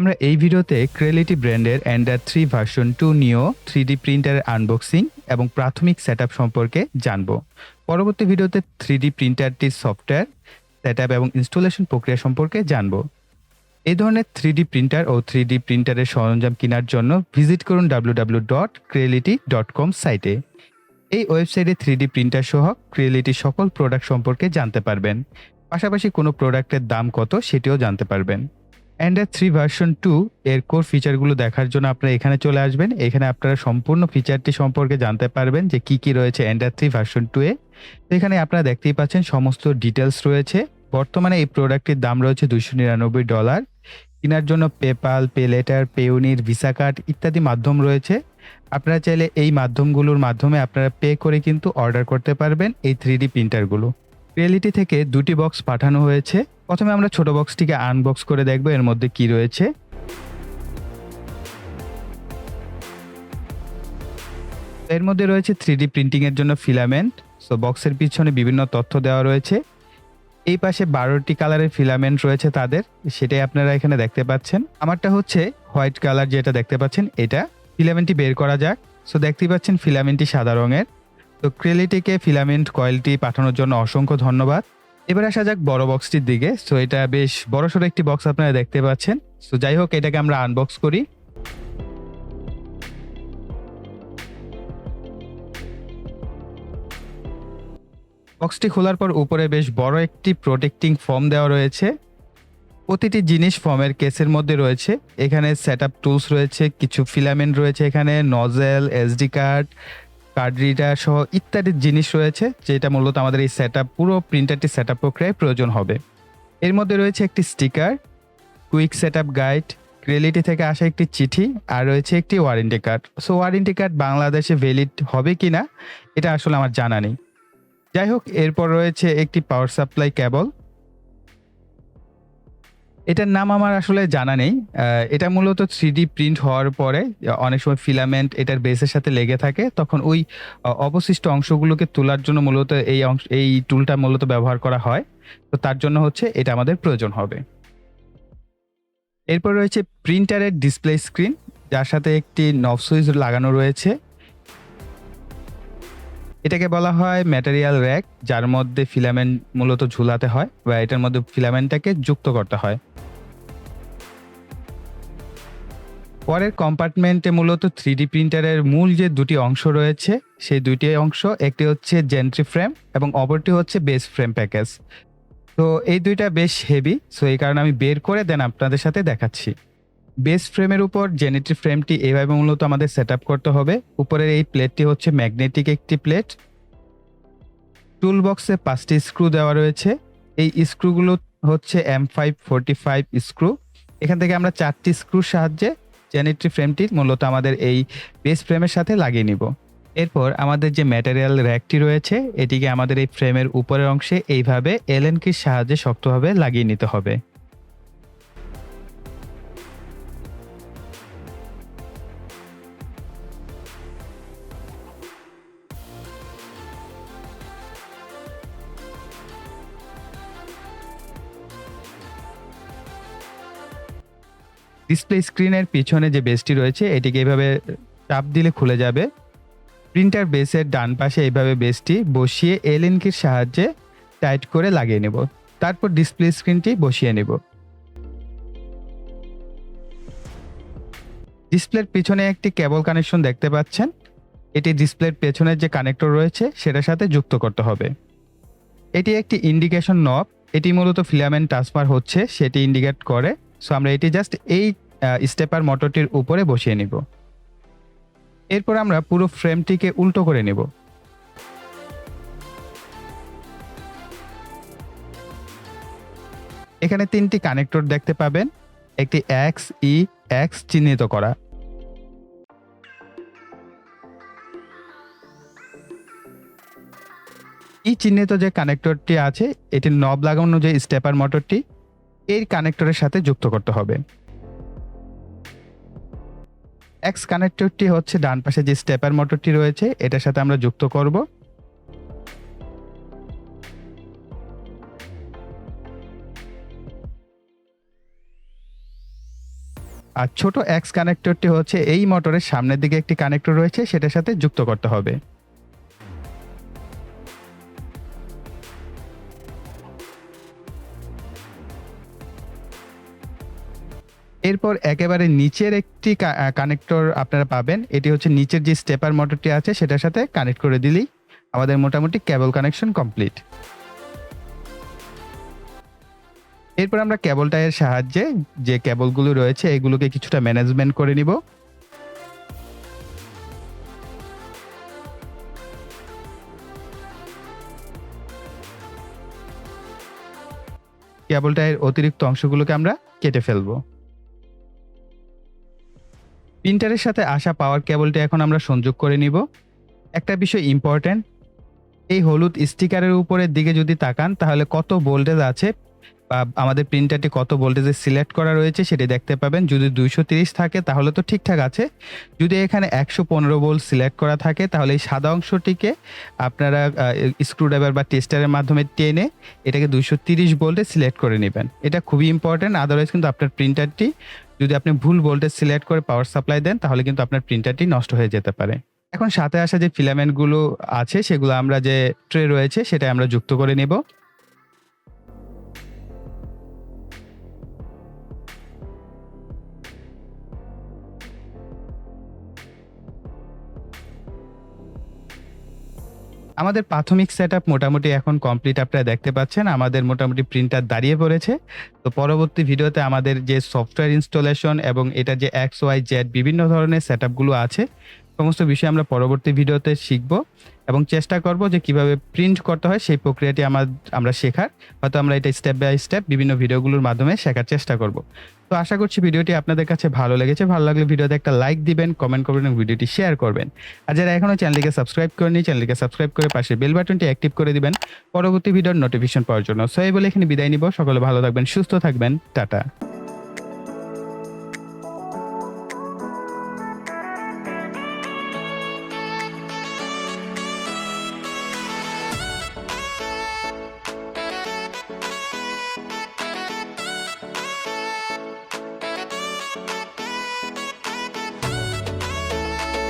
আমরা এই ভিডিওতে Creality ব্র্যান্ডের Ender 3 ভার্সন 2 নিও 3D প্রিন্টারের আনবক্সিং এবং প্রাথমিক সেটআপ সম্পর্কে জানব। পরবর্তী ভিডিওতে 3D প্রিন্টারটির সফটওয়্যার, সেটআপ এবং ইনস্টলেশন প্রক্রিয়া সম্পর্কে জানব। এই ধরনের 3D প্রিন্টার ও 3D প্রিন্টারের সরঞ্জাম কেনার জন্য ভিজিট করুন www.creality.com সাইটে। এই ওয়েবসাইটে 3D প্রিন্টার সহ Creality সকল প্রোডাক্ট সম্পর্কে জানতে পারবেন। পাশাপাশি কোনো প্রোডাক্টের দাম কত সেটিও জানতে পারবেন। Ender 3 ভার্সন 2 এর কোর ফিচারগুলো দেখার জন্য আপনারা এখানে চলে আসবেন। এখানে আপনারা সম্পূর্ণ ফিচারটি সম্পর্কে জানতে পারবেন যে কি রয়েছে Ender 3 ভার্সন 2 এ। তো এখানে আপনারা দেখতেই পাচ্ছেন সমস্ত ডিটেলস রয়েছে। বর্তমানে এই প্রোডাক্টটির দাম রয়েছে $299। কেনার জন্য PayPal, pay later, Payoneer, Visa card ইত্যাদি মাধ্যম রয়েছে। আপনারা চাইলে এই মাধ্যমগুলোর মাধ্যমে আপনারা পে করে কিন্তু অর্ডার করতে পারবেন এই 3D প্রিন্টারগুলো। Creality থেকে দুটি বক্স পাঠানো হয়েছে। প্রথমে আমরা ছোট বক্সটিকে আনবক্স করে দেখব এর মধ্যে কি রয়েছে। এর মধ্যে রয়েছে 3D প্রিন্টিং এর জন্য ফিলামেন্ট। সো বক্সের পিছনে বিভিন্ন তথ্য দেওয়া রয়েছে। এই পাশে 12টি কালারের ফিলামেন্ট রয়েছে তাদের, সেটাই আপনারা এখানে দেখতে পাচ্ছেন। আমারটা হচ্ছে হোয়াইট কালার, যেটা দেখতে পাচ্ছেন এটা। ফিলামেন্টটি বের করা যাক। সো দেখতেই পাচ্ছেন ফিলামেন্টটি সাদা রঙের। তো Crealityকে ফিলামেন্ট কয়েলটি পাঠানোর জন্য অসংখ্য ধন্যবাদ। এবার আসা যাক বড় বক্সটির দিকে। সো এটা বেশ বড়সড় একটি বক্স আপনারা দেখতে পাচ্ছেন। সো যাই হোক, এটাকে আমরা আনবক্স করি। বক্সটি খোলার পর উপরে বেশ বড় একটি প্রোটেক্টিং ফোম দেওয়া রয়েছে। প্রতিটি জিনিস ফোমের কেসের মধ্যে রয়েছে। এখানে সেটআপ টুলস রয়েছে, কিছু ফিলামেন্ট রয়েছে, এখানে nozzle, SD card, card reader সহ ইত্যাদি জিনিস রয়েছে, যেটা মূলত আমাদের এই সেটআপ পুরো প্রিন্টারটি সেটআপ প্রক্রিয়ায় প্রয়োজন হবে। এর মধ্যে রয়েছে একটি sticker, quick setup guide, Creality থেকে আসা একটি চিঠি, আর রয়েছে একটি warranty card. So warranty card বাংলাদেশে ভ্যালিড হবে কিনা এটা আসলে আমার জানা নেই। যাই হোক, এরপর রয়েছে একটি পাওয়ার সাপ্লাই কেবল। এটার নাম আমার আসলে জানা নেই। এটা মূলত 3D প্রিন্ট হওয়ার পরে অনেক সময় ফিলামেন্ট এটার বেসের সাথে লেগে থাকে, তখন ওই অবশিষ্ট অংশগুলোকে তোলার জন্য মূলত এই টুলটা মূলত ব্যবহার করা হয়। তো তার জন্য হচ্ছে এটা আমাদের প্রয়োজন হবে। এরপর রয়েছে প্রিন্টারের ডিসপ্লে স্ক্রিন, যার সাথে একটি নব সুইচ লাগানো রয়েছে। এটাকে বলা হয় ম্যাটেরিয়াল র্যাক, যার মধ্যে ফিলামেন্ট মূলত ঝুলাতে হয় বা এটার মধ্যে ফিলামেন্টটাকে যুক্ত করতে হয়। পরের কম্পার্টমেন্টে মূলত 3D প্রিন্টারের মূল যে দুটি অংশ রয়েছে, সেই দুটি অংশ, একটি হচ্ছে জেন্ট্রি ফ্রেম এবং অপরটি হচ্ছে বেস ফ্রেম প্যাকেজ। তো এই দুইটা বেশ হেভি, সো এই কারণে আমি বের করে দেন আপনাদের সাথে দেখাচ্ছি। বেস ফ্রেমের উপর জেনেট্রি ফ্রেমটি এইভাবে মূলত আমাদের সেটআপ করতে হবে। উপরের এই প্লেটটি হচ্ছে ম্যাগনেটিক একটি প্লেট। টুল বক্সে 5টি স্ক্রু দেওয়া রয়েছে। এই স্ক্রুগুলো হচ্ছে M545 স্ক্রু। এখান থেকে আমরা 4টি স্ক্রুর সাহায্যে জেনেট্রি ফ্রেমটি মূলত আমাদের এই বেস ফ্রেমের সাথে লাগিয়ে নিব। এরপর আমাদের যে ম্যাটেরিয়াল র্যাকটি রয়েছে, এটিকে আমাদের এই ফ্রেমের উপরের অংশে এইভাবে এলএন কির সাহায্যে শক্তভাবে লাগিয়ে নিতে হবে। ডিসপ্লে স্ক্রিনের পিছনে যে বেসটি রয়েছে, এটিকে এভাবে চাপ দিলে খুলে যাবে। প্রিন্টার বেসের ডান পাশে এইভাবে বেসটি বসিয়ে এলএন কির সাহায্যে টাইট করে লাগিয়ে নেব। তারপর ডিসপ্লে স্ক্রিনটি বসিয়ে নেব। ডিসপ্লের পিছনে একটি কেবল কানেকশন দেখতে পাচ্ছেন। এটি ডিসপ্লের পেছনের যে কানেক্টর রয়েছে সেটার সাথে যুক্ত করতে হবে। এটি একটি ইন্ডিকেশন নব, এটি মূলত ফিলামেন্ট ট্রান্সফার হচ্ছে সেটি ইন্ডিকেট করে। সো আমরা এটি জাস্ট এই স্টেপার মোটরটির উপরে বসিয়ে নিব। এরপর আমরা পুরো ফ্রেমটিকে উল্টো করে নেব। এখানে 3টি কানেক্টর দেখতে পাবেন, একটি এক্স, ই, এক্স চিহ্নিত করা। ই চিহ্নিত যে কানেক্টরটি আছে, এটি নব লাগানো যে স্টেপার মোটরটি, এই কানেক্টরের সাথে যুক্ত করতে হবে। এক্স কানেক্টরটি হচ্ছে ডান পাশে যে স্টেপার মোটরটি রয়েছে, এটার সাথে আমরা যুক্ত করব। আর ছোট এক্স কানেক্টরটি হচ্ছে এই মোটরের সামনের দিকে একটি কানেক্টর রয়েছে, সেটার সাথে যুক্ত করতে হবে। এরপর একেবারে নিচের একটি কানেক্টর আপনারা পাবেন। এটি হচ্ছে নিচের যে স্টেপার মোটরটি আছে সেটার সাথে কানেক্ট করে দিলেই আমাদের মোটামুটি কেবল কানেকশন কমপ্লিট। এরপর আমরা কেবল টাইয়ের সাহায্যে যে কেবলগুলো রয়েছে এগুলোকে কিছুটা ম্যানেজমেন্ট করে নিব। কেবল টাইয়ের অতিরিক্ত অংশগুলোকে আমরা কেটে ফেলবো। প্রিন্টারের সাথে আসা পাওয়ার কেবলটি এখন আমরা সংযোগ করে নিব। একটা বিষয় ইম্পর্টেন্ট, এই হলুদ স্টিকারের উপরের দিকে যদি তাকান তাহলে কত ভোল্টেজ আছে বা আমাদের প্রিন্টারটি কত ভোল্টেজে সিলেক্ট করা রয়েছে সেটি দেখতে পাবেন। যদি 230 থাকে তাহলে তো ঠিকঠাক আছে। যদি এখানে 115 ভোল্ট সিলেক্ট করা থাকে তাহলে এই সাদা অংশটিকে আপনারা স্ক্রুড্রাইভার বা টেস্টারের মাধ্যমে টেনে এটাকে 230 ভোল্টে সিলেক্ট করে নেবেন। এটা খুবই ইম্পর্টেন্ট, আদারওয়াইজ কিন্তু আপনার প্রিন্টারটি যদি আপনি ভুল ভোল্টেজ সিলেক্ট করে পাওয়ার সাপ্লাই দেন তাহলে কিন্তু আপনার প্রিন্টারটি নষ্ট হয়ে যেতে পারে। এখন সাথে আসা যে ফিলামেন্টগুলো আছে সেগুলো আমরা যে ট্রে রয়েছে সেটা আমরা যুক্ত করে নেব। আমাদের প্রাথমিক সেটআপ মোটামুটি এখন কমপ্লিট, আপনারা দেখতে পাচ্ছেন আমাদের মোটামুটি প্রিন্টার দাঁড়িয়ে পড়েছে। তো পরবর্তী ভিডিওতে আমাদের যে সফটওয়্যার ইনস্টলেশন এবং এটা যে XYZ বিভিন্ন ধরনের সেটআপগুলো আছে সমস্ত বিষয় আমরা পরবর্তী ভিডিওতে শিখব এবং চেষ্টা করব যে কিভাবে প্রিন্ট করতে হয় সেই প্রক্রিয়াটি আমরা শেখার। হয়তো আমরা এটা স্টেপ বাই স্টেপ বিভিন্ন ভিডিওগুলোর মাধ্যমে শেখার চেষ্টা করব। তো আশা করছি ভিডিওটি আপনাদের কাছে ভালো লেগেছে। ভালো লাগলে ভিডিওতে একটা লাইক দিবেন, কমেন্ট করবেন এবং ভিডিওটি শেয়ার করবেন। আর যারা এখনো চ্যানেলটিকে সাবস্ক্রাইব করেনি চ্যানেলটিকে সাবস্ক্রাইব করে পাশে বেল বাটনটি অ্যাক্টিভ করে দিবেন পরবর্তী ভিডিওর নোটিফিকেশন পাওয়ার জন্য। সো এই বলে এখানে বিদায় নিব। সকলে ভালো থাকবেন, সুস্থ থাকবেন, টাটা।